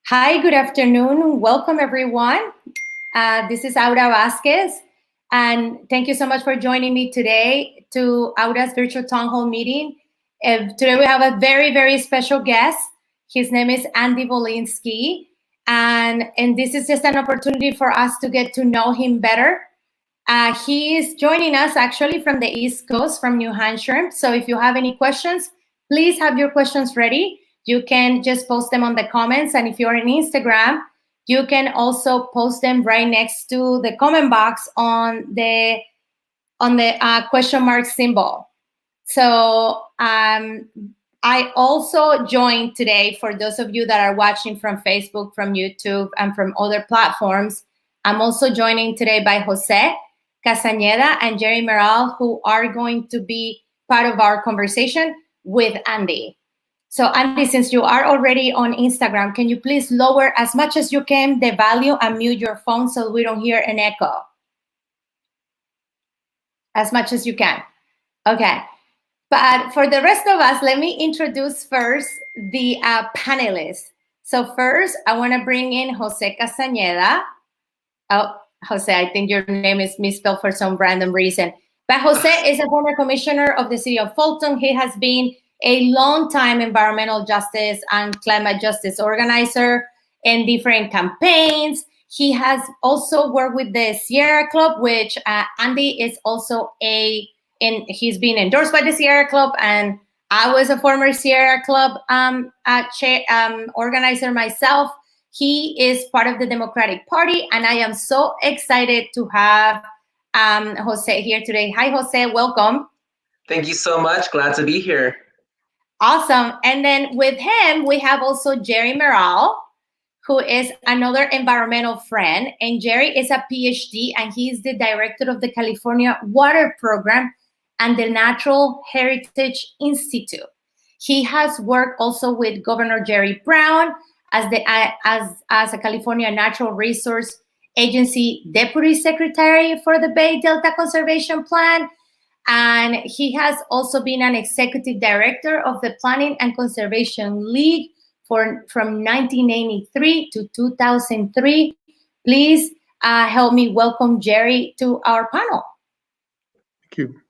Hi, good afternoon. Welcome, everyone. This is Aura Vasquez, and thank you so much for joining me today to Aura's virtual town hall meeting. Today we have a very, very special guest. His name is Andy Volinsky, and this is just an opportunity for us to get to know him better. He is joining us actually from the East Coast, from New Hampshire. So if you have any questions, please have your questions ready. You can just post them on the comments. And if you're on Instagram, you can also post them right next to the comment box on the question mark symbol. So I also joined today, for those of you that are watching from Facebook, from YouTube, and from other platforms, I'm also joining today by Jose Castañeda and Jerry Meral, who are going to be part of our conversation with Andy. So Andy, since you are already on Instagram, can you please lower as much as you can the volume and mute your phone so we don't hear an echo? As much as you can. Okay. But for the rest of us, let me introduce first the panelists. So first, I want to bring in Jose Castañeda. Oh, Jose, I think your name is misspelled for some random reason. But Jose is a former commissioner of the city of Fulton. He has been a long-time environmental justice and climate justice organizer in different campaigns. He has also worked with the Sierra Club, which Andy is also he's been endorsed by the Sierra Club, and I was a former Sierra Club organizer myself. He is part of the Democratic Party, and I am so excited to have Jose here today. Hi, Jose, welcome. Thank you so much. Glad to be here. Awesome. And then with him, we have also Jerry Meral, who is another environmental friend. And Jerry is a PhD, and he is the director of the California Water Program and the Natural Heritage Institute. He has worked also with Governor Jerry Brown as a California Natural Resource Agency Deputy Secretary for the Bay Delta Conservation Plan. And he has also been an executive director of the Planning and Conservation League from 1983 to 2003. Please help me welcome Jerry to our panel. Thank you.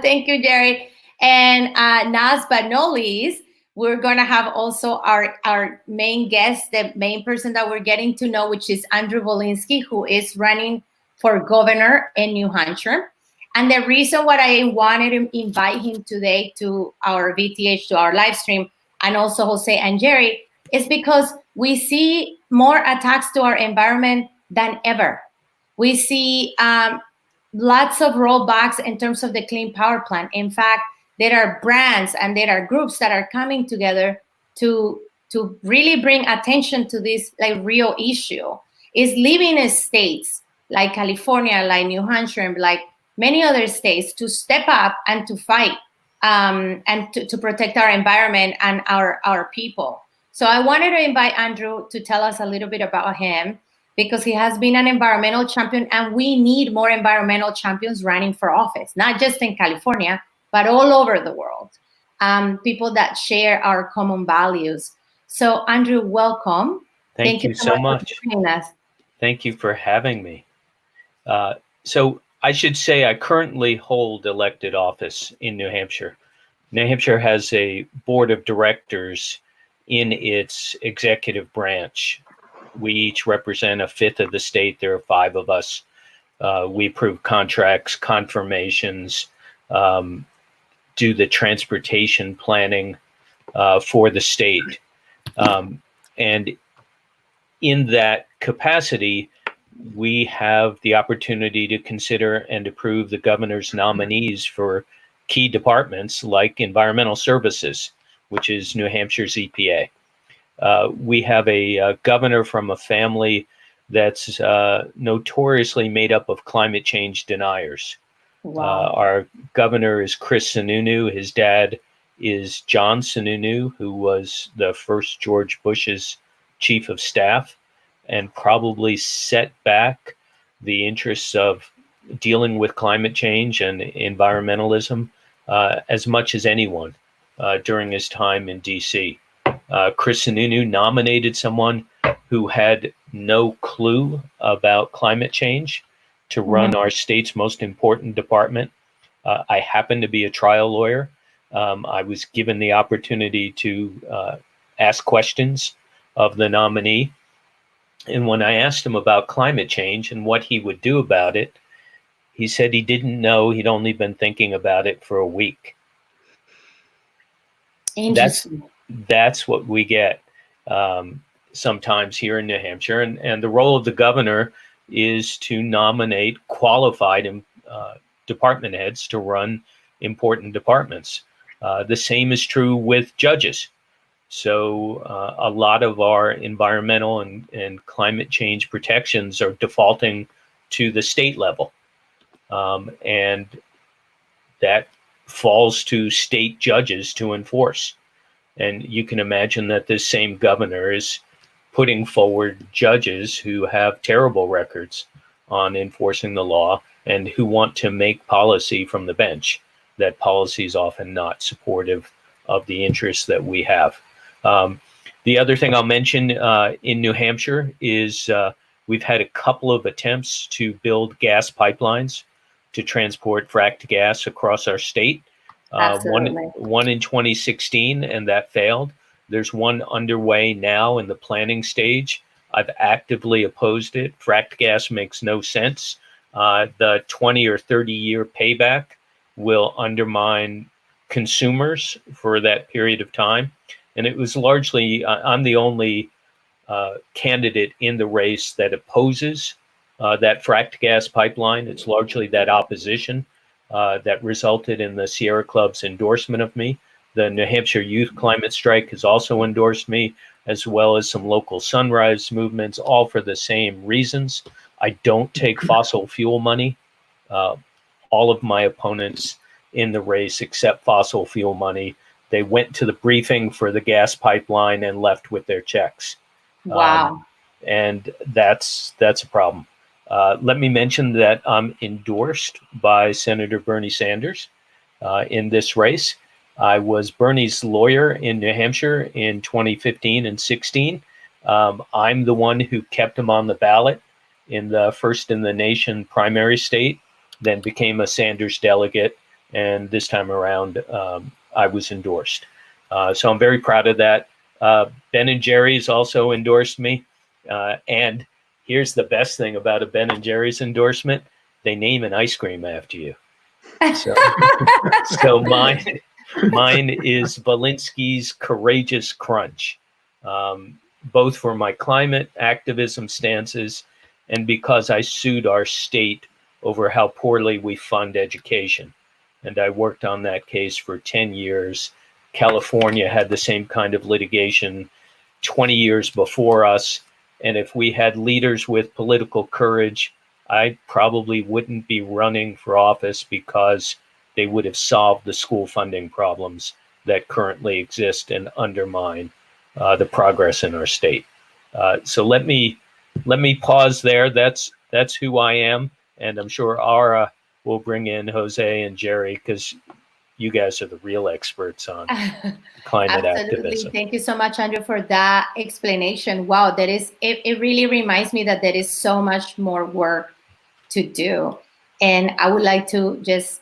Thank you, Jerry. And last but not least, we're going to have also our main guest, the main person that we're getting to know, which is Andru Volinsky, who is running for governor in New Hampshire. And the reason why I wanted to invite him today to our VTH, to our live stream, and also Jose and Jerry, is because we see more attacks to our environment than ever. We see lots of rollbacks in terms of the Clean Power Plan. In fact, there are brands and there are groups that are coming together to really bring attention to this real issue. Is leaving states like California, like New Hampshire, like many other states to step up and to fight and to protect our environment and our people. So I wanted to invite Andru to tell us a little bit about him, because he has been an environmental champion, and we need more environmental champions running for office, not just in California, but all over the world. People that share our common values. So Andru, welcome. Thank you so much. For joining us. Thank you for having me. So I should say I currently hold elected office in New Hampshire. New Hampshire has a board of directors in its executive branch. We each represent a fifth of the state. There are 5 of us. We approve contracts, confirmations, do the transportation planning for the state. And in that capacity, we have the opportunity to consider and approve the governor's nominees for key departments like environmental services, which is New Hampshire's EPA. We have a governor from a family that's notoriously made up of climate change deniers. Wow. Our governor is Chris Sununu. His dad is John Sununu, who was the first George Bush's chief of staff, and probably set back the interests of dealing with climate change and environmentalism as much as anyone during his time in DC. Chris Sununu nominated someone who had no clue about climate change to run our state's most important department. I happen to be a trial lawyer. I was given the opportunity to ask questions of the nominee. And when I asked him about climate change and what he would do about it, he said he didn't know. He'd only been thinking about it for a week. Interesting. That's what we get sometimes here in New Hampshire. And the role of the governor is to nominate qualified department heads to run important departments. The same is true with judges. So a lot of our environmental and climate change protections are defaulting to the state level. And that falls to state judges to enforce. And you can imagine that this same governor is putting forward judges who have terrible records on enforcing the law and who want to make policy from the bench. That policy is often not supportive of the interests that we have. The other thing I'll mention in New Hampshire is we've had a couple of attempts to build gas pipelines to transport fracked gas across our state. One in 2016, and that failed. There's one underway now in the planning stage. I've actively opposed it. Fracked gas makes no sense. The 20 or 30 year payback will undermine consumers for that period of time. And it was largely, I'm the only candidate in the race that opposes that fracked gas pipeline. It's largely that opposition that resulted in the Sierra Club's endorsement of me. The New Hampshire Youth Climate Strike has also endorsed me, as well as some local sunrise movements, all for the same reasons. I don't take fossil fuel money. All of my opponents in the race accept fossil fuel money. They went to the briefing for the gas pipeline and left with their checks. Wow. And that's a problem. Let me mention that I'm endorsed by Senator Bernie Sanders in this race. I was Bernie's lawyer in New Hampshire in 2015 and 16. I'm the one who kept him on the ballot in the first in the nation primary state, then became a Sanders delegate. And this time around, I was endorsed. So I'm very proud of that. Ben and Jerry's also endorsed me. And here's the best thing about a Ben and Jerry's endorsement. They name an ice cream after you. So mine is Volinsky's Courageous Crunch, both for my climate activism stances and because I sued our state over how poorly we fund education. And I worked on that case for 10 years. California had the same kind of litigation 20 years before us. And if we had leaders with political courage, I probably wouldn't be running for office because they would have solved the school funding problems that currently exist and undermine the progress in our state. So let me pause there. That's who I am, and I'm sure Ara will bring in Jose and Jerry because you guys are the real experts on climate activism. Thank you so much, Andrew, for that explanation. Wow, it really reminds me that there is so much more work to do. And I would like to just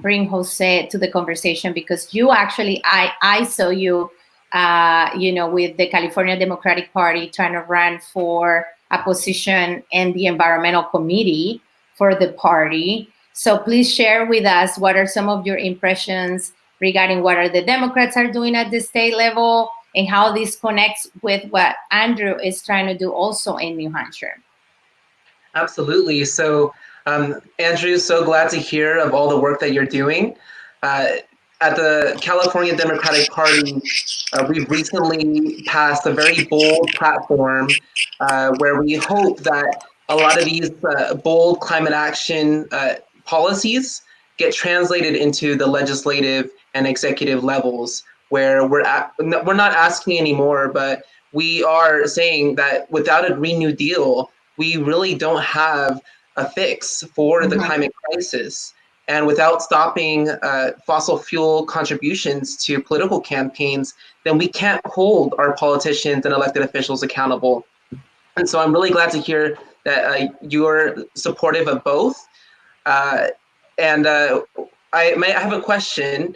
bring Jose to the conversation because you actually, I saw you, with the California Democratic Party trying to run for a position in the environmental committee for the party. So please share with us what are some of your impressions regarding what are the Democrats are doing at the state level and how this connects with what Andrew is trying to do also in New Hampshire. Absolutely. So, Andrew, so glad to hear of all the work that you're doing. At the California Democratic Party, we've recently passed a very bold platform where we hope that a lot of these bold climate action policies get translated into the legislative and executive levels, where we're not asking anymore, but we are saying that without a Green New Deal, we really don't have a fix for the climate crisis. And without stopping fossil fuel contributions to political campaigns, then we can't hold our politicians and elected officials accountable. And so I'm really glad to hear that you're supportive of both. And I have a question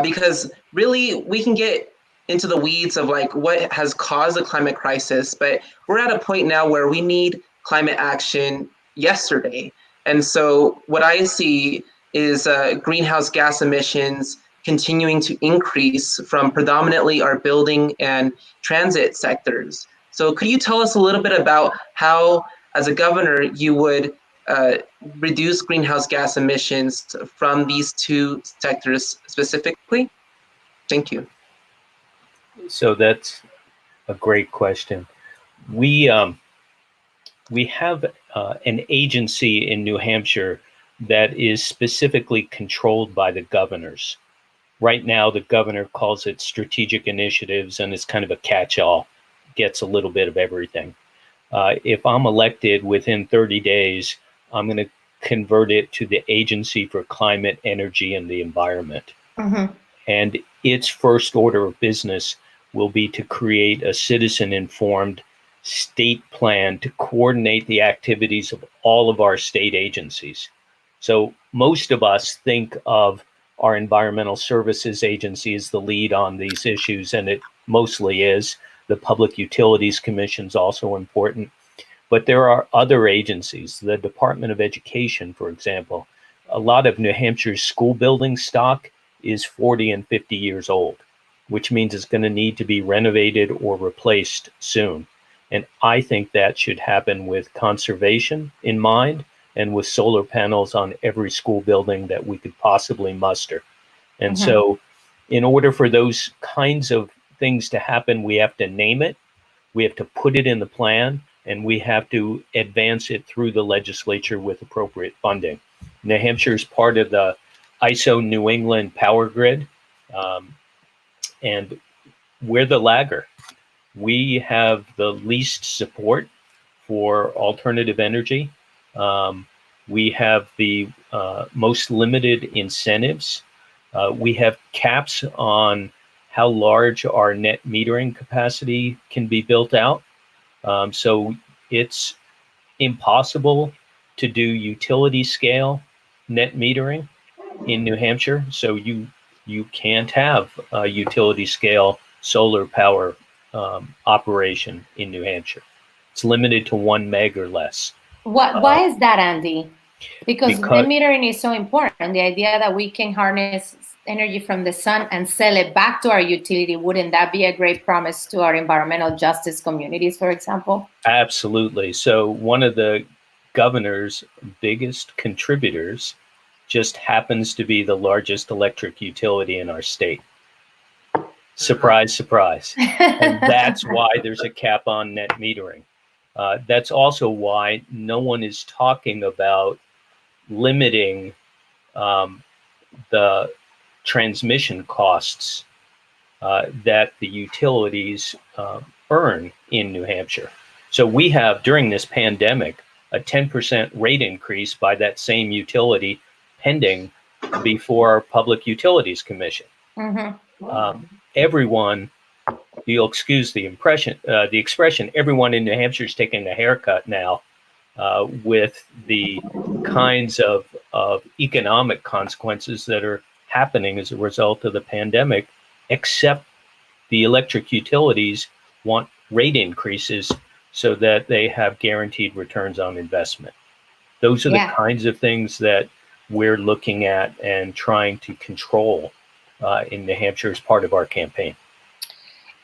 because really we can get into the weeds of like what has caused the climate crisis, but we're at a point now where we need climate action yesterday. And so what I see is greenhouse gas emissions continuing to increase from predominantly our building and transit sectors. So could you tell us a little bit about how, as a governor, you would reduce greenhouse gas emissions from these two sectors specifically? Thank you. So that's a great question. We have an agency in New Hampshire that is specifically controlled by the governors. Right now, the governor calls it strategic initiatives, and it's kind of a catch-all, gets a little bit of everything. If I'm elected within 30 days, I'm going to convert it to the Agency for Climate, Energy, and the Environment. Mm-hmm. And its first order of business will be to create a citizen-informed state plan to coordinate the activities of all of our state agencies. So most of us think of our environmental services agency as the lead on these issues, and it mostly is. The Public Utilities Commission is also important. But there are other agencies, the Department of Education, for example. A lot of New Hampshire's school building stock is 40 and 50 years old, which means it's going to need to be renovated or replaced soon. And I think that should happen with conservation in mind and with solar panels on every school building that we could possibly muster. And so in order for those kinds of things to happen, we have to name it, we have to put it in the plan, and we have to advance it through the legislature with appropriate funding. New Hampshire is part of the ISO New England power grid, and we're the lagger. We have the least support for alternative energy. We have the most limited incentives. We have caps on how large our net metering capacity can be built out. So it's impossible to do utility scale net metering in New Hampshire. So you can't have a utility scale solar power operation in New Hampshire. It's limited to 1 meg or less. Why is that, Andy? Because net metering is so important. The idea that we can harness energy from the sun and sell it back to our utility, wouldn't that be a great promise to our environmental justice communities, for example? Absolutely. So one of the governor's biggest contributors just happens to be the largest electric utility in our state. Surprise, surprise. And that's why there's a cap on net metering. That's also why no one is talking about limiting the transmission costs that the utilities earn in New Hampshire. So we have, during this pandemic, a 10% rate increase by that same utility pending before our Public Utilities Commission. Everyone, you'll excuse the expression, everyone in New Hampshire is taking a haircut now with the kinds of economic consequences that are happening as a result of the pandemic, except the electric utilities want rate increases so that they have guaranteed returns on investment. Those are the kinds of things that we're looking at and trying to control in New Hampshire as part of our campaign.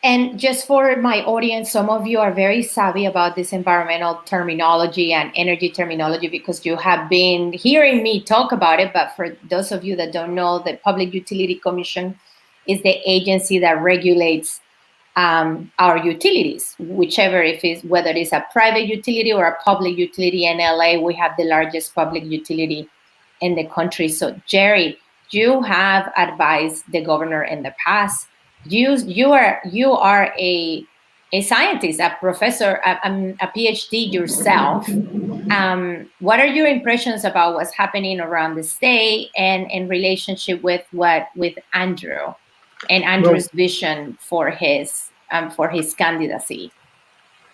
And just for my audience, some of you are very savvy about this environmental terminology and energy terminology because you have been hearing me talk about it. But for those of you that don't know, the Public Utility Commission is the agency that regulates our utilities, whichever whether it's a private utility or a public utility. In LA, we have the largest public utility in the country. So, Jerry, you have advised the governor in the past. You are a scientist, a professor, a PhD yourself. What are your impressions about what's happening around the state and in relationship with Andru? and Andrew's vision for his candidacy?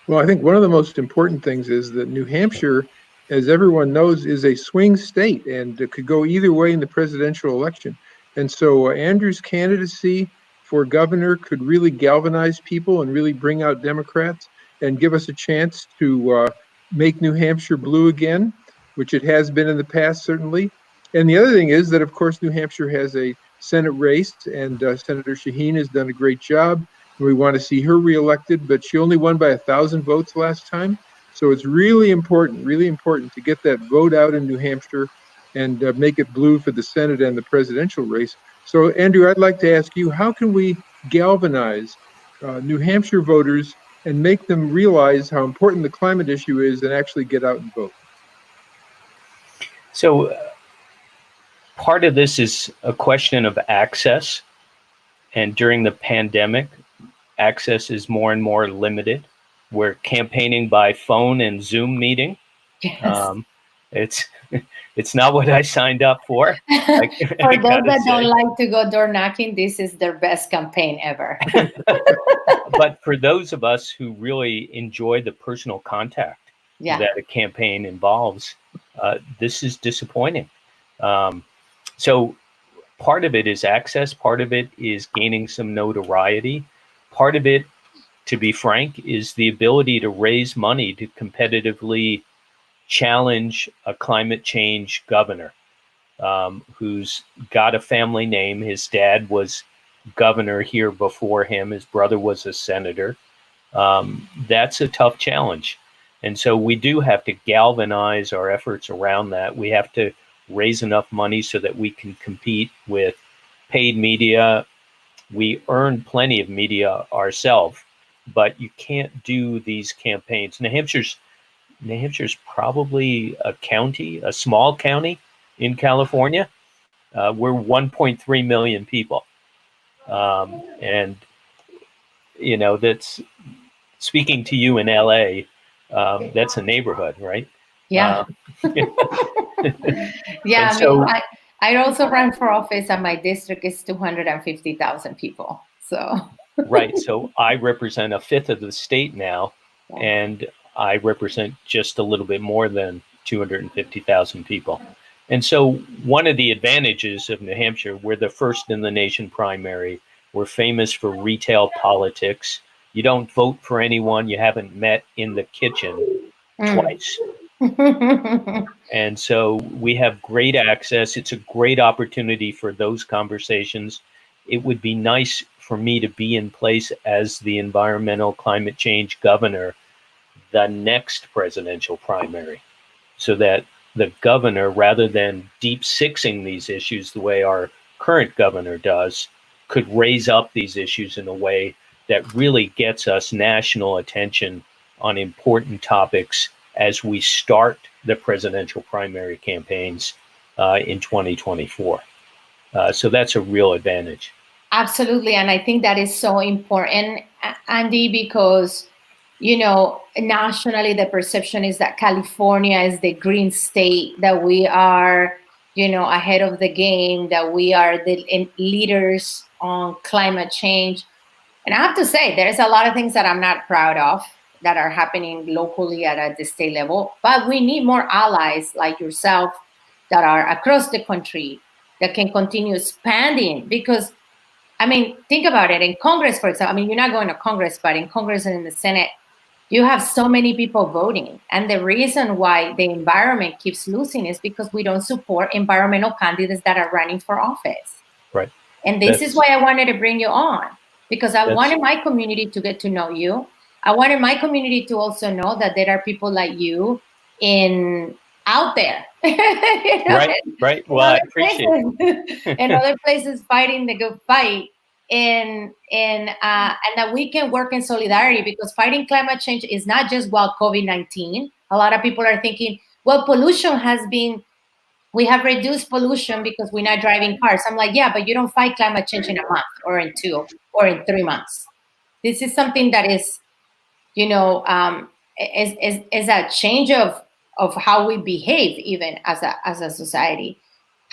Well, I think one of the most important things is that New Hampshire, as everyone knows, is a swing state and it could go either way in the presidential election. And so Andrew's candidacy for governor could really galvanize people and really bring out Democrats and give us a chance to make New Hampshire blue again, which it has been in the past, certainly. And the other thing is that, of course, New Hampshire has a Senate race, and Senator Shaheen has done a great job. We want to see her reelected, but she only won by 1,000 votes last time. So it's really important to get that vote out in New Hampshire and make it blue for the Senate and the presidential race. So, Andrew, I'd like to ask you, how can we galvanize New Hampshire voters and make them realize how important the climate issue is and actually get out and vote? So part of this is a question of access. And during the pandemic, access is more and more limited. We're campaigning by phone and Zoom meeting. Yes. It's not what I signed up for. For those that don't like to go door knocking, this is their best campaign ever. But for those of us who really enjoy the personal contact that a campaign involves, this is disappointing. So part of it is access. Part of it is gaining some notoriety. Part of it, to be frank, is the ability to raise money to competitively challenge a climate change governor who's got a family name. His dad was governor here before him. His brother was a senator. That's a tough challenge. And so we do have to galvanize our efforts around that. We have to raise enough money so that we can compete with paid media. We earn plenty of media ourselves, but you can't do these campaigns. New Hampshire's probably a small county in California. We're 1.3 million people. And, that's speaking to you in LA, that's a neighborhood, right? Yeah. Yeah. So, I also ran for office and my district is 250,000 people. So. Right. So I represent a fifth of the state now, and I represent just a little bit more than 250,000 people. And so one of the advantages of New Hampshire, we're the first in the nation primary. We're famous for retail politics. You don't vote for anyone you haven't met in the kitchen twice. And so we have great access. It's a great opportunity for those conversations. It would be nice for me to be in place as the environmental climate change governor the next presidential primary, so that the governor, rather than deep sixing these issues the way our current governor does, could raise up these issues in a way that really gets us national attention on important topics as we start the presidential primary campaigns in 2024. So that's a real advantage. Absolutely. And I think that is so important, Andy, because, nationally, the perception is that California is the green state, that we are, ahead of the game, that we are the leaders on climate change. And I have to say, there's a lot of things that I'm not proud of that are happening locally at the state level, but we need more allies like yourself that are across the country that can continue expanding. Because, think about it. In Congress, for example, you're not going to Congress, but in Congress and in the Senate, you have so many people voting. And the reason why the environment keeps losing is because we don't support environmental candidates that are running for office. Right. And this is why I wanted to bring you on, because I wanted my community to get to know you. I wanted my community to also know that there are people like you out there. Right. Well, I appreciate it. In other places fighting the good fight. And that we can work in solidarity, because fighting climate change is not just COVID-19. A lot of people are thinking, well, we have reduced pollution because we're not driving cars. I'm like, yeah, but you don't fight climate change in a month or in 2 or in 3 months. This is something that is, is a change of how we behave even as a society.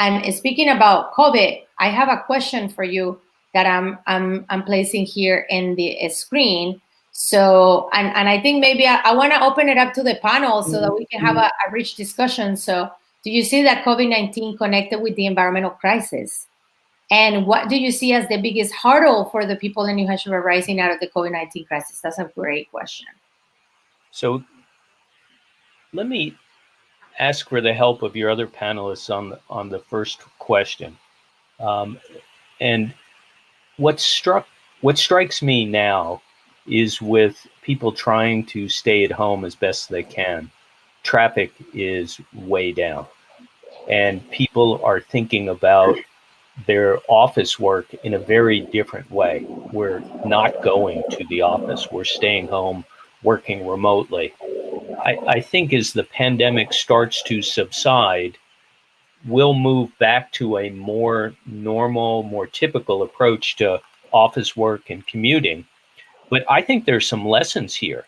And speaking about COVID, I have a question for you. that I'm placing here in the screen. So, and I think maybe I want to open it up to the panel so that we can have a rich discussion. So, do you see that COVID-19 connected with the environmental crisis? And what do you see as the biggest hurdle for the people in New Hampshire rising out of the COVID-19 crisis? That's a great question. So let me ask for the help of your other panelists on the first question. And what strikes me now is with people trying to stay at home as best they can, traffic is way down, and people are thinking about their office work in a very different way. We're not going to the office. We're staying home, working remotely. I think as the pandemic starts to subside, we'll move back to a more normal, more typical approach to office work and commuting. But I think there's some lessons here.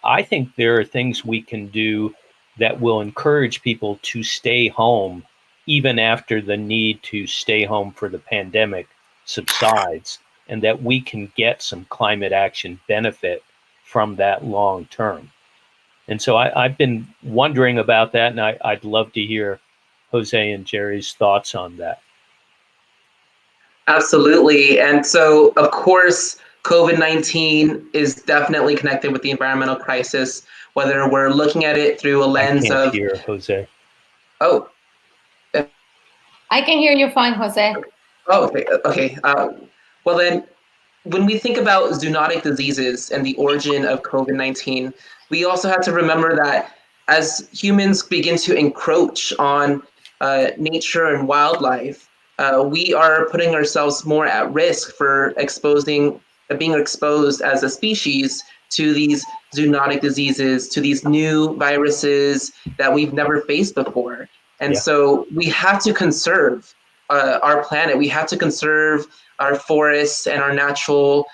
I think there are things we can do that will encourage people to stay home even after the need to stay home for the pandemic subsides, and that we can get some climate action benefit from that long term. And so I've been wondering about that, and I'd love to hear Jose and Jerry's thoughts on that. Absolutely. And so, of course, COVID-19 is definitely connected with the environmental crisis, whether we're looking at it through a lens I can't of... hear Jose. Oh. I can hear you fine, Jose. Oh, okay. Well, then, when we think about zoonotic diseases and the origin of COVID-19, we also have to remember that as humans begin to encroach on nature and wildlife, we are putting ourselves more at risk for being exposed as a species to these zoonotic diseases, to these new viruses that we've never faced before. And so we have to conserve our planet. We have to conserve our forests and our natural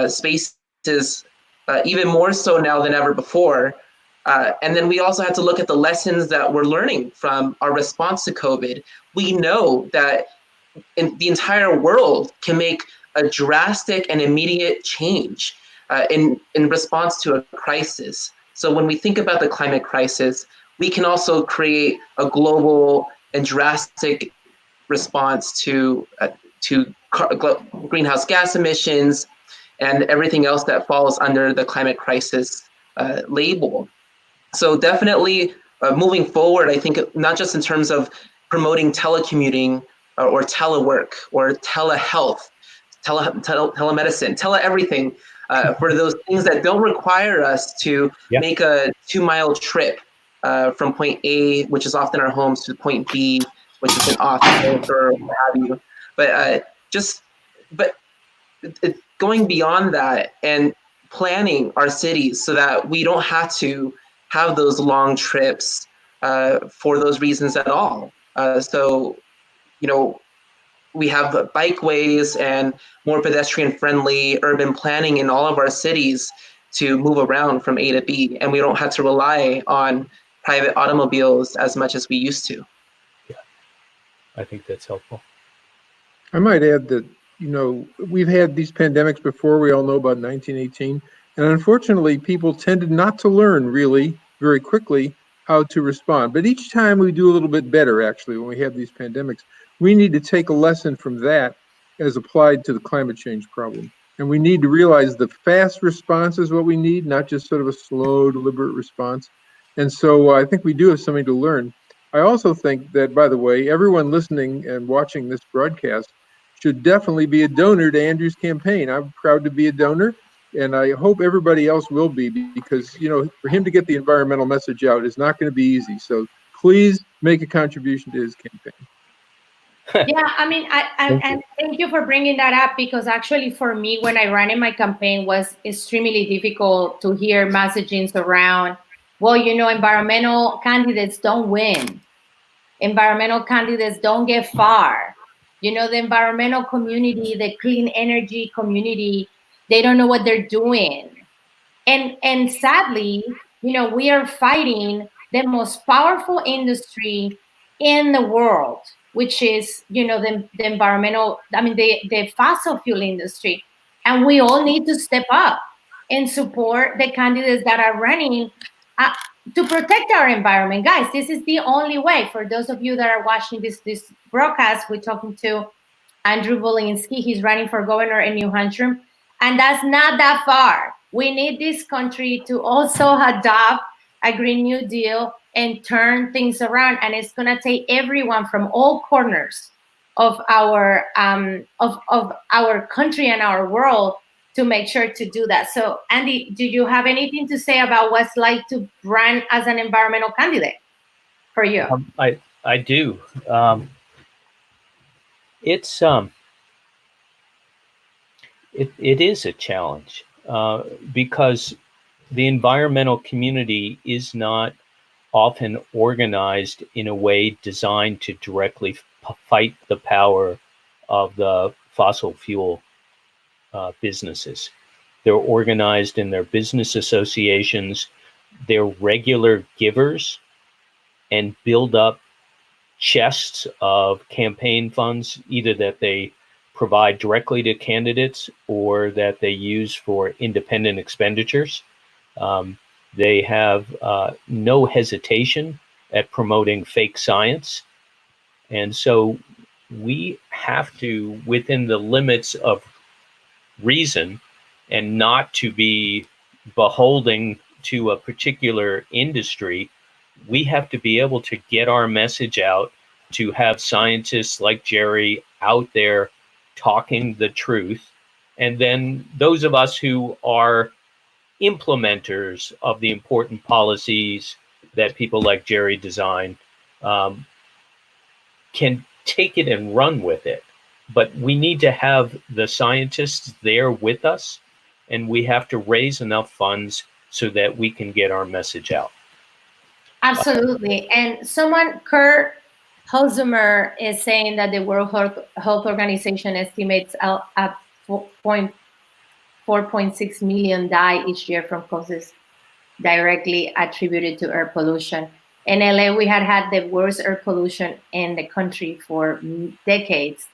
spaces, even more so now than ever before. And then we also have to look at the lessons that we're learning from our response to COVID. We know that the entire world can make a drastic and immediate change in response to a crisis. So when we think about the climate crisis, we can also create a global and drastic response to greenhouse gas emissions and everything else that falls under the climate crisis label. So definitely moving forward, I think not just in terms of promoting telecommuting or telework or telehealth, telemedicine, everything for those things that don't require us to make a 2-mile trip from point A, which is often our homes, to point B, which is an office or what have you. But going beyond that and planning our cities so that we don't have to have those long trips for those reasons at all. So, we have bikeways and more pedestrian-friendly urban planning in all of our cities to move around from A to B, and we don't have to rely on private automobiles as much as we used to. Yeah, I think that's helpful. I might add that, we've had these pandemics before. We all know about 1918. And unfortunately, people tended not to learn really very quickly how to respond. But each time we do a little bit better, actually, when we have these pandemics. We need to take a lesson from that as applied to the climate change problem. And we need to realize the fast response is what we need, not just sort of a slow, deliberate response. And so I think we do have something to learn. I also think that, by the way, everyone listening and watching this broadcast should definitely be a donor to Andrew's campaign. I'm proud to be a donor, and I hope everybody else will be, because, for him to get the environmental message out is not going to be easy. So please make a contribution to his campaign. Yeah, I mean, and thank you for bringing that up, because actually for me, when I ran in my campaign, was extremely difficult to hear messagings around, well, environmental candidates don't win. Environmental candidates don't get far. The environmental community, the clean energy community, they don't know what they're doing. And sadly, we are fighting the most powerful industry in the world. which is, the environmental, the fossil fuel industry. And we all need to step up and support the candidates that are running to protect our environment. Guys, this is the only way. For those of you that are watching this broadcast, we're talking to Andru Volinsky. He's running for governor in New Hampshire. And that's not that far. We need this country to also adopt a Green New Deal and turn things around. And it's going to take everyone from all corners of our of our country and our world to make sure to do that. So, Andy, do you have anything to say about what's like to run as an environmental candidate for you? I do. It is a challenge because the environmental community is not often organized in a way designed to directly fight the power of the fossil fuel businesses. They're organized in their business associations. They're regular givers and build up chests of campaign funds, either that they provide directly to candidates or that they use for independent expenditures. They have no hesitation at promoting fake science. And so we have to, within the limits of reason, and not to be beholden to a particular industry, we have to be able to get our message out, to have scientists like Jerry out there talking the truth. And then those of us who are implementers of the important policies that people like Jerry design can take it and run with it. But we need to have the scientists there with us, and we have to raise enough funds so that we can get our message out. Absolutely. And Kurt Hosumer is saying that the World Health Organization estimates 4.6 million die each year from causes directly attributed to air pollution. In LA, we had the worst air pollution in the country for decades.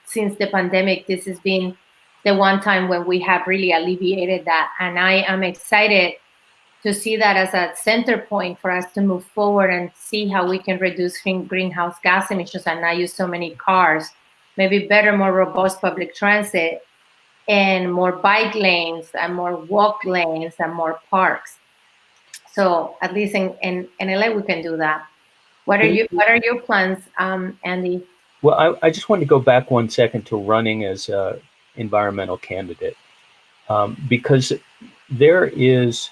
Since the pandemic, this has been the one time when we have really alleviated that. And I am excited to see that as a center point for us to move forward and see how we can reduce greenhouse gas emissions and not use so many cars, maybe better, more robust public transit, and more bike lanes and more walk lanes and more parks. So at least in LA, we can do that. What are your plans, Andy? Well, I just want to go back 1 second to running as an environmental candidate, because there is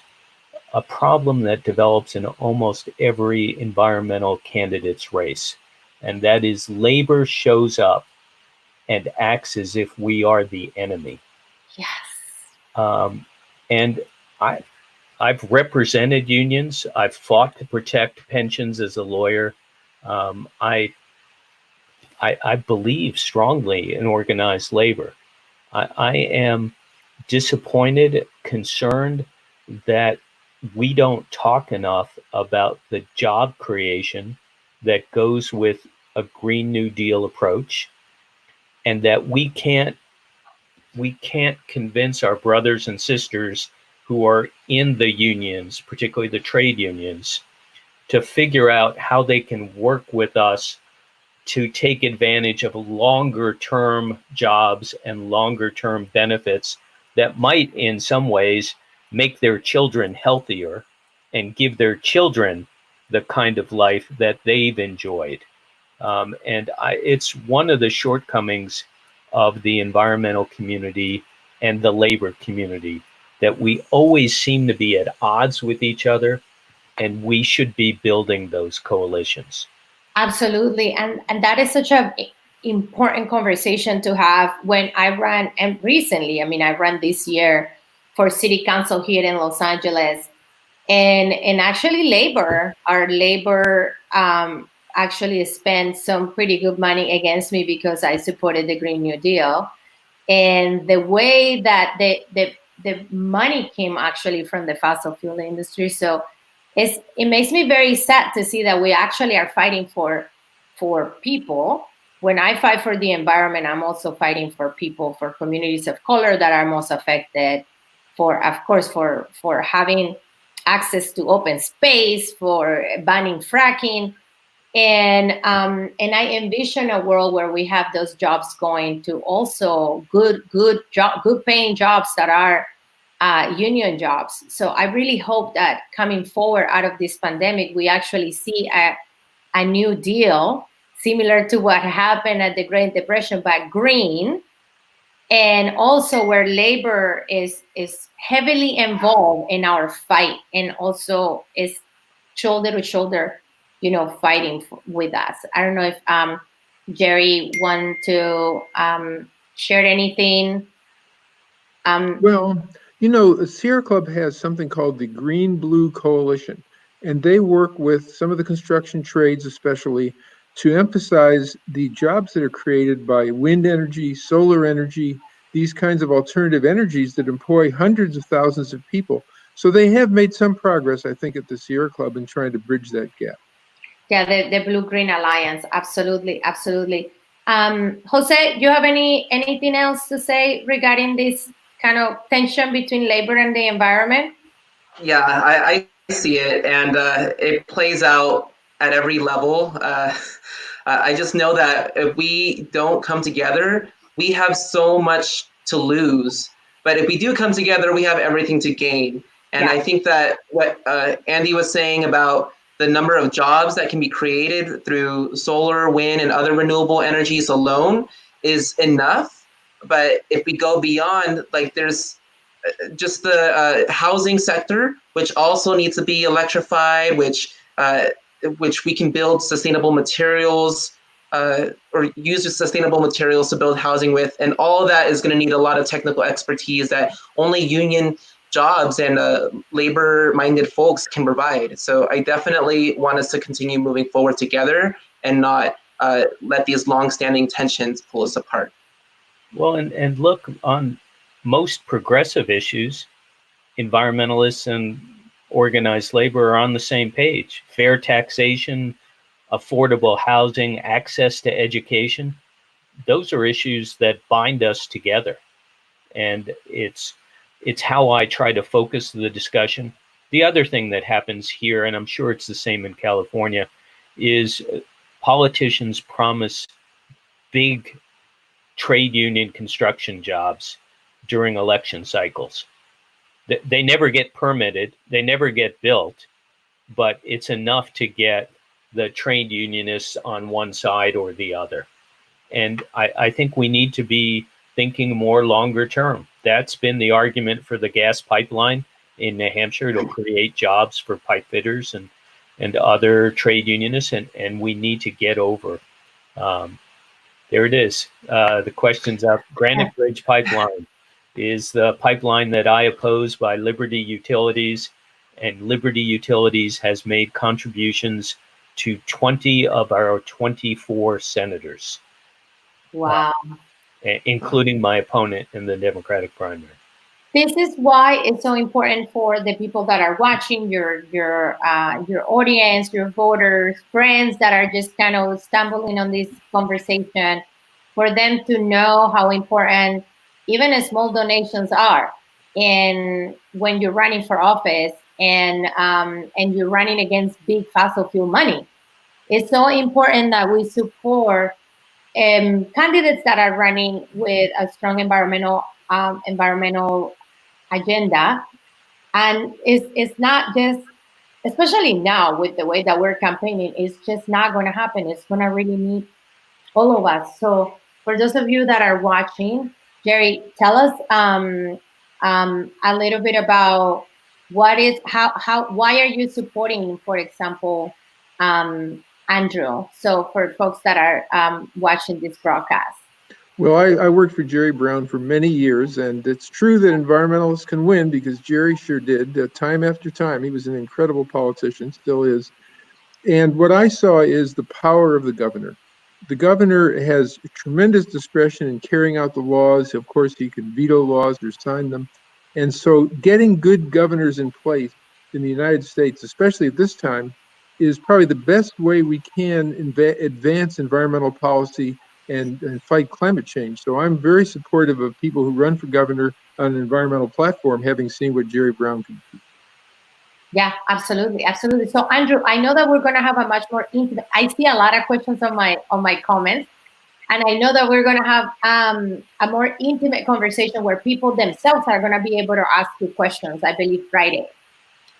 a problem that develops in almost every environmental candidate's race, and that is labor shows up and acts as if we are the enemy. Yes. And I've represented unions. I've fought to protect pensions as a lawyer. I believe strongly in organized labor. I am disappointed, concerned that we don't talk enough about the job creation that goes with a Green New Deal approach, and that we can't convince our brothers and sisters who are in the unions, particularly the trade unions, to figure out how they can work with us to take advantage of longer term jobs and longer term benefits that might, in some ways, make their children healthier and give their children the kind of life that they've enjoyed. It's one of the shortcomings of the environmental community and the labor community, that we always seem to be at odds with each other, and we should be building those coalitions. Absolutely. And that is such an important conversation to have. When I ran, and recently, I ran this year for city council here in Los Angeles, and actually our labor actually spent some pretty good money against me because I supported the Green New Deal. And the way that the money came actually from the fossil fuel industry. So it makes me very sad to see that we actually are fighting for for people. When I fight for the environment, I'm also fighting for people, for communities of color that are most affected, for, of course, for having access to open space, for banning fracking. And I envision a world where we have those jobs going to also good paying jobs that are union jobs. So I really hope that coming forward out of this pandemic, we actually see a new deal similar to what happened at the Great Depression, but green, and also where labor is heavily involved in our fight, and also is shoulder to shoulder, fighting with us. I don't know if Jerry want to share anything. Well, the Sierra Club has something called the Green Blue Coalition, and they work with some of the construction trades, especially, to emphasize the jobs that are created by wind energy, solar energy, these kinds of alternative energies that employ hundreds of thousands of people. So they have made some progress, I think, at the Sierra Club in trying to bridge that gap. Yeah, the Blue-Green Alliance, absolutely, absolutely. Jose, you have anything else to say regarding this kind of tension between labor and the environment? Yeah, I see it, and it plays out at every level. I just know that if we don't come together, we have so much to lose. But if we do come together, we have everything to gain. And Yeah. I think that what Andy was saying about the number of jobs that can be created through solar, wind, and other renewable energies alone is enough. But if we go beyond, like, there's just the housing sector, which also needs to be electrified, which we can build sustainable materials or use sustainable materials to build housing with. And all of that is going to need a lot of technical expertise that only union jobs and labor-minded folks can provide. So I definitely want us to continue moving forward together and not let these long-standing tensions pull us apart. Well, and look, on most progressive issues, environmentalists and organized labor are on the same page. Fair taxation, affordable housing, access to education, those are issues that bind us together. And it's how I try to focus the discussion. The other thing that happens here, and I'm sure it's the same in California, is politicians promise big trade union construction jobs during election cycles. They never get permitted, they never get built, but it's enough to get the trade unionists on one side or the other. And I think we need to be thinking more longer term. That's been the argument for the gas pipeline in New Hampshire to create jobs for pipe fitters and other trade unionists, and we need to get over. There it is. The question's up. Granite Bridge Pipeline is the pipeline that I oppose by Liberty Utilities, and Liberty Utilities has made contributions to 20 of our 24 senators. Wow. Including my opponent in the Democratic primary. This is why it's so important for the people that are watching, your audience, your voters, friends that are just kind of stumbling on this conversation, for them to know how important even small donations are. And when you're running for office and you're running against big fossil fuel money, it's so important that we support candidates that are running with a strong environmental agenda. And it's not just, especially now with the way that we're campaigning, it's just not going to happen. It's going to really need all of us. So for those of you that are watching, Jerry, tell us a little bit about why are you supporting, for example, Andru, so for folks that are watching this broadcast? Well, I worked for Jerry Brown for many years, and it's true that environmentalists can win because Jerry sure did, time after time. He was an incredible politician, still is. And what I saw is the power of the governor. The governor has tremendous discretion in carrying out the laws. Of course, he can veto laws or sign them. And so getting good governors in place in the United States, especially at this time, is probably the best way we can advance environmental policy and fight climate change. So I'm very supportive of people who run for governor on an environmental platform, having seen what Jerry Brown can do. Yeah, absolutely, absolutely. So Andru, I know that we're going to have a much more intimate. I see a lot of questions on my comments, and I know that we're going to have a more intimate conversation where people themselves are going to be able to ask you questions. I believe Friday.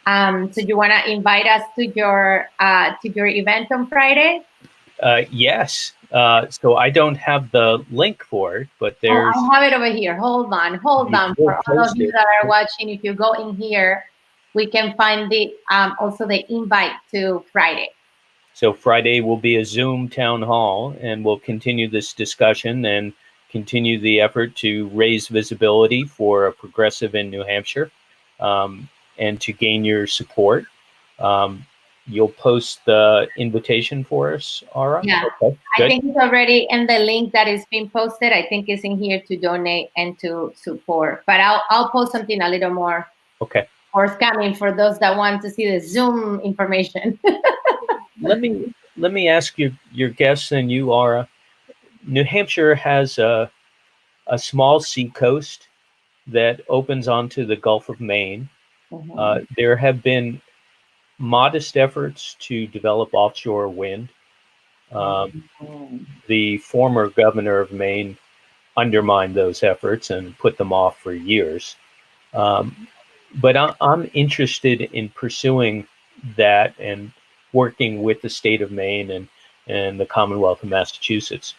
So you want to invite us to your event on Friday? Yes. So I don't have the link for it, but there's. Oh, I have it over here. Hold on. For all of you that are watching, if you go in here, we can find the also the invite to Friday. So Friday will be a Zoom town hall, and we'll continue this discussion and continue the effort to raise visibility for a progressive in New Hampshire, and to gain your support. You'll post the invitation for us, Aura? Yeah, okay, I think it's already in the link that is being posted. I think it's in here to donate and to support. But I'll post something a little more forthcoming for those that want to see the Zoom information. Let me ask your guests and you, Aura. New Hampshire has a small sea coast that opens onto the Gulf of Maine. Mm-hmm. There have been modest efforts to develop offshore wind. The former governor of Maine undermined those efforts and put them off for years. But I'm interested in pursuing that and working with the state of Maine and the Commonwealth of Massachusetts.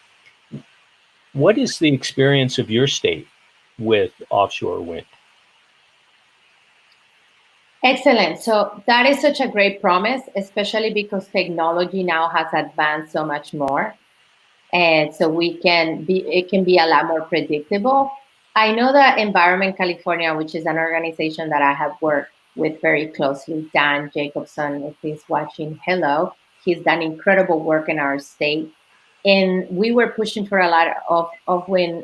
What is the experience of your state with offshore wind? Excellent. So that is such a great promise, especially because technology now has advanced so much more. And so it can be a lot more predictable. I know that Environment California, which is an organization that I have worked with very closely, Dan Jacobson, if he's watching, hello. He's done incredible work in our state. And we were pushing for a lot of wind,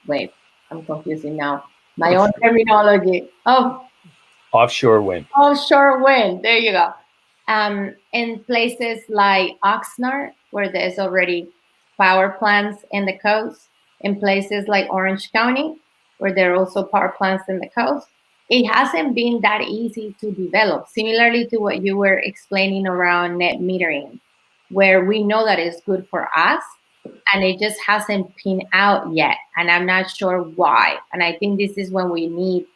wait, I'm confusing now. My own terminology. Offshore wind. Offshore wind. There you go. In places like Oxnard, where there's already power plants in the coast, in places like Orange County, where there are also power plants in the coast, it hasn't been that easy to develop. Similarly to what you were explaining around net metering, where we know that it's good for us, and it just hasn't pinned out yet. And I'm not sure why. And I think this is when we need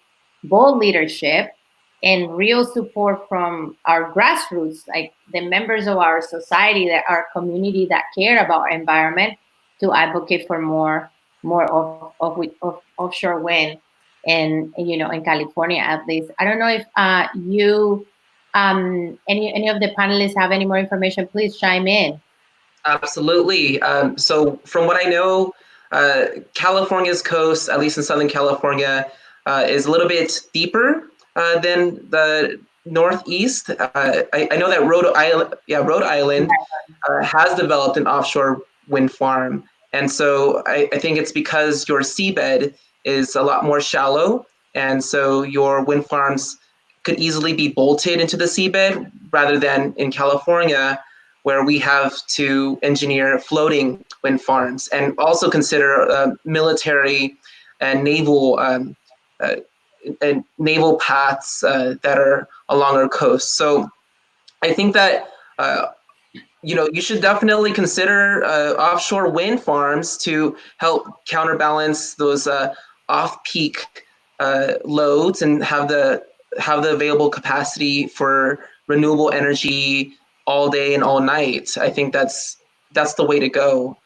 bold leadership and real support from our grassroots, like the members of our society, that our community that care about environment, to advocate for more of offshore wind, and in California at least. I don't know if you any of the panelists have any more information. Please chime in. Absolutely. So from what I know, California's coast, at least in Southern California, is a little bit deeper than the Northeast. I know that Rhode Island has developed an offshore wind farm. And so I think it's because your seabed is a lot more shallow. And so your wind farms could easily be bolted into the seabed rather than in California, where we have to engineer floating wind farms and also consider military and naval paths that are along our coast. So I think that you should definitely consider offshore wind farms to help counterbalance those off-peak loads and have the available capacity for renewable energy all day and all night. I think that's the way to go.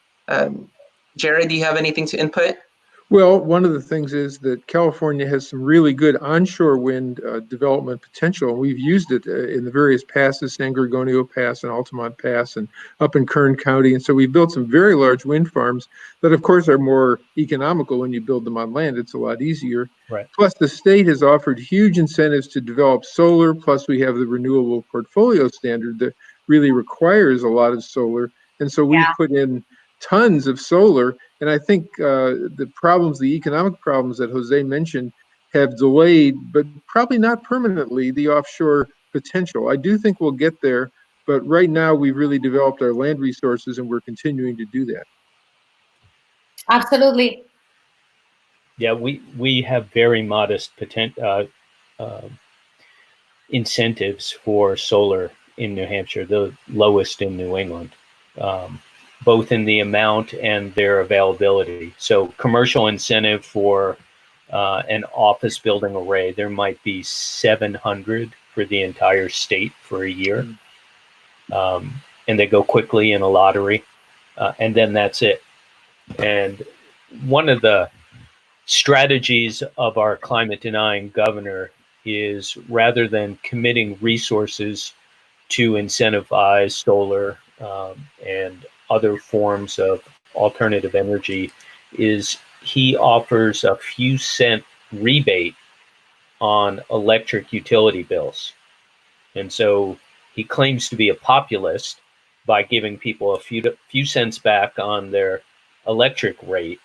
Jerry, do you have anything to input? Well, one of the things is that California has some really good onshore wind development potential. We've used it in the various passes, San Gorgonio Pass and Altamont Pass, and up in Kern County. And so we've built some very large wind farms that, of course, are more economical when you build them on land. It's a lot easier. Right. Plus, the state has offered huge incentives to develop solar. Plus, we have the renewable portfolio standard that really requires a lot of solar. And so we've put in tons of solar. And I think the economic problems that Jose mentioned have delayed, but probably not permanently, the offshore potential. I do think we'll get there, but right now we've really developed our land resources and we're continuing to do that. Absolutely. Yeah, we have very modest incentives for solar in New Hampshire, the lowest in New England, both in the amount and their availability. So commercial incentive for an office building array, there might be 700 for the entire state for a year. And they go quickly in a lottery, and then that's it. And one of the strategies of our climate denying governor is, rather than committing resources to incentivize solar and other forms of alternative energy, is he offers a few cent rebate on electric utility bills. And so he claims to be a populist by giving people a few cents back on their electric rate,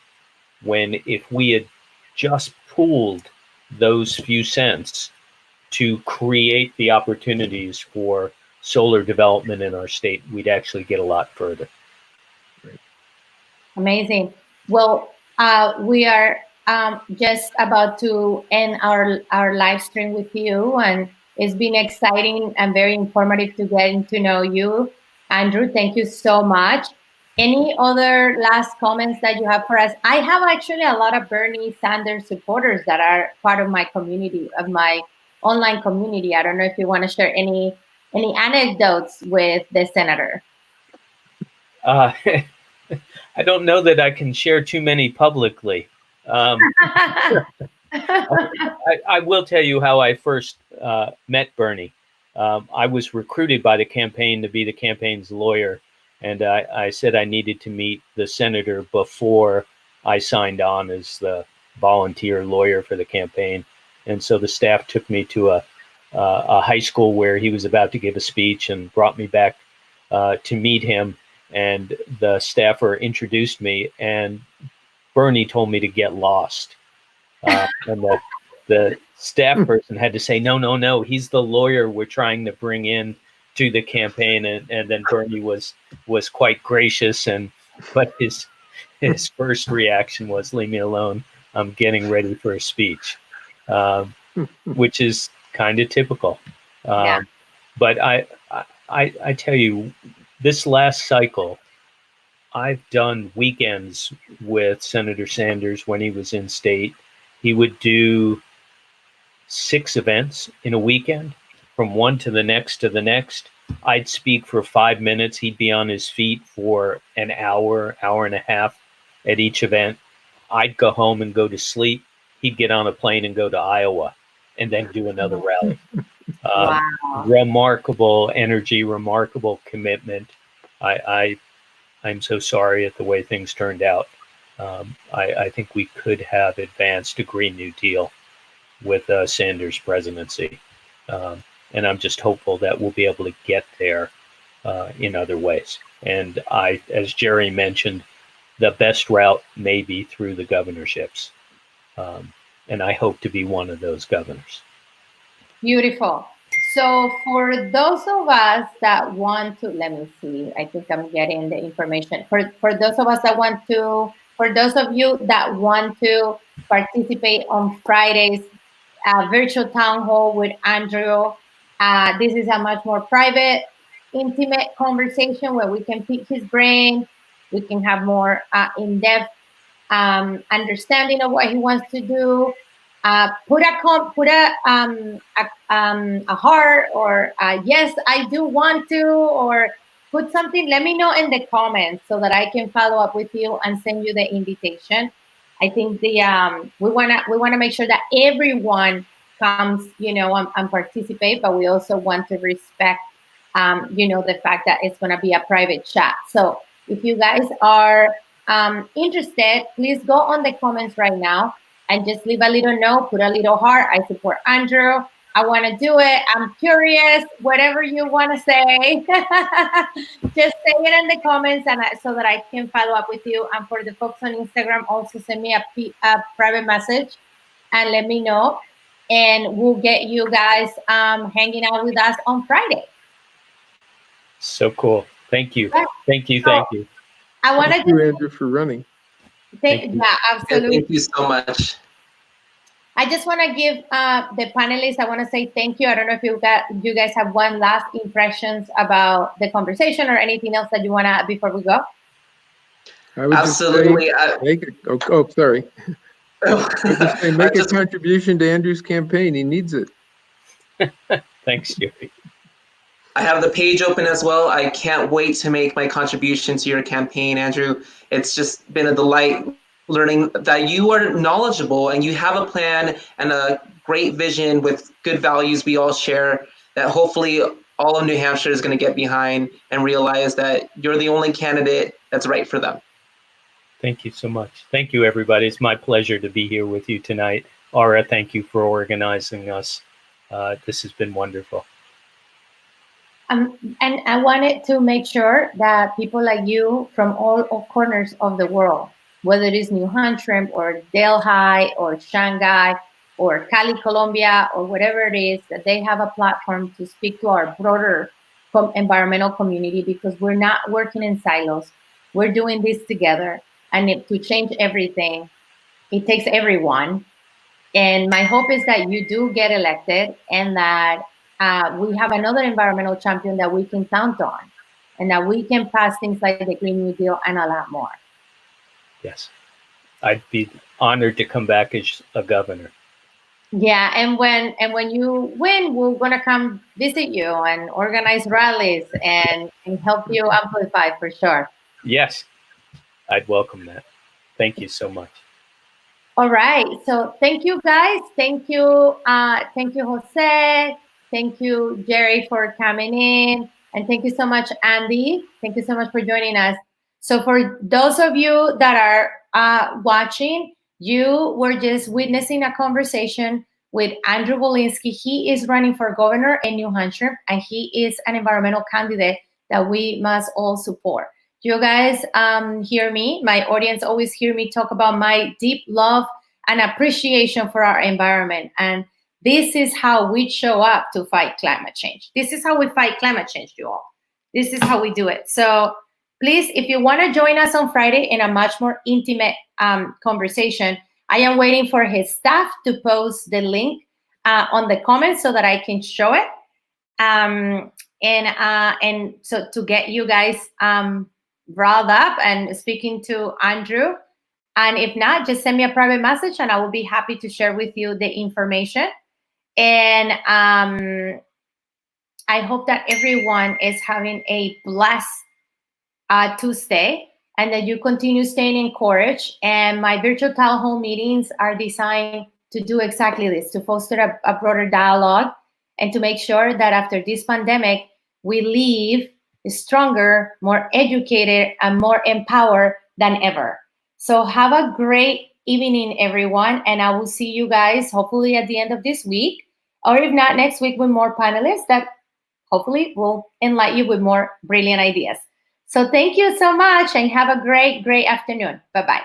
when if we had just pooled those few cents to create the opportunities for solar development in our state, we'd actually get a lot further. Amazing. Well, we are just about to end our live stream with you, and it's been exciting and very informative to getting to know you. Andru, thank you so much. Any other last comments that you have for us? I have actually a lot of Bernie Sanders supporters that are part of my community, of my online community. I don't know if you want to share any anecdotes with the senator. I don't know that I can share too many publicly. I will tell you how I first met Bernie. I was recruited by the campaign to be the campaign's lawyer, and I said I needed to meet the senator before I signed on as the volunteer lawyer for the campaign. And so the staff took me to a high school where he was about to give a speech and brought me back to meet him. And the staffer introduced me, and Bernie told me to get lost. And the staff person had to say, no, he's the lawyer we're trying to bring in to the campaign. And then Bernie was quite gracious, but his first reaction was, leave me alone, I'm getting ready for a speech, which is kind of typical. Yeah. But I tell you, this last cycle, I've done weekends with Senator Sanders when he was in state. He would do 6 events in a weekend, from one to the next to the next. I'd speak for 5 minutes. He'd be on his feet for an hour and a half at each event. I'd go home and go to sleep. He'd get on a plane and go to Iowa and then do another rally. Wow. Remarkable energy, remarkable commitment. I'm so sorry at the way things turned out. I think we could have advanced a Green New Deal with Sanders' presidency. And I'm just hopeful that we'll be able to get there in other ways. And as Jerry mentioned, the best route may be through the governorships. And I hope to be one of those governors. Beautiful. So for those of us that want to, let me see, I think I'm getting the information. For those of us that want to, for those of you that want to participate on Friday's virtual town hall with Andru, this is a much more private, intimate conversation where we can pick his brain. We can have more in-depth understanding of what he wants to do. Put a heart, or yes, I do want to, or put something. Let me know in the comments so that I can follow up with you and send you the invitation. I think we wanna make sure that everyone comes, and participate, but we also want to respect, the fact that it's gonna be a private chat. So if you guys are interested, please go on the comments right now and just leave a little note, put a little heart. I support Andru. I want to do it. I'm curious. Whatever you want to say, just say it in the comments, and so that I can follow up with you. And for the folks on Instagram, also send me a private message and let me know. and we'll get you guys hanging out with us on Friday. So cool. Thank you. Right. Thank you. So, Thank you. I want Thank to you, Andrew, for running. Thank you. yeah, absolutely. Thank you so much. I just want to give the panelists, I want to say thank you. I don't know if you guys have one last impressions about the conversation or anything else that you want to, before we go. I would Absolutely. just say, sorry. I would just say make a contribution to Andrew's campaign. He needs it. Thanks, Jerry. I have the page open as well. I can't wait to make my contribution to your campaign, Andrew. It's just been a delight learning that you are knowledgeable and you have a plan and a great vision with good values we all share, that hopefully all of New Hampshire is going to get behind and realize that you're the only candidate that's right for them. Thank you so much. Thank you, everybody. It's my pleasure to be here with you tonight. Aura, thank you for organizing us. This has been wonderful. And I wanted to make sure that people like you from all corners of the world, whether it is New Hampshire or Delhi or Shanghai or Cali, Colombia, or whatever it is, that they have a platform to speak to our broader environmental community, because we're not working in silos. We're doing this together. And to change everything, it takes everyone. And my hope is that you do get elected, and that we have another environmental champion that we can count on, and that we can pass things like the Green New Deal and a lot more. Yes. I'd be honored to come back as a governor. Yeah, and when you win, we're gonna come visit you and organize rallies and help you amplify for sure. Yes, I'd welcome that. Thank you so much. All right, so thank you guys. Thank you, Jose. Thank you, Jerry, for coming in, and thank you so much, Andy. Thank you so much for joining us. So for those of you that are watching, you were just witnessing a conversation with Andru Volinsky. He is running for governor in New Hampshire, and he is an environmental candidate that we must all support. You guys hear me, my audience always hear me talk about my deep love and appreciation for our environment. And this is how we show up to fight climate change. This is how we fight climate change, you all. This is how we do it. So please, if you want to join us on Friday in a much more intimate conversation, I am waiting for his staff to post the link on the comments so that I can show it. And so to get you guys riled up and speaking to Andrew. And if not, just send me a private message and I will be happy to share with you the information. And I hope that everyone is having a blessed Tuesday, and that you continue staying encouraged. And my virtual town hall meetings are designed to do exactly this, to foster a broader dialogue and to make sure that after this pandemic, we leave stronger, more educated, and more empowered than ever. So have a great evening, everyone. And I will see you guys hopefully at the end of this week, or if not, next week with more panelists that hopefully will enlighten you with more brilliant ideas. So thank you so much and have a great, great afternoon. Bye-bye.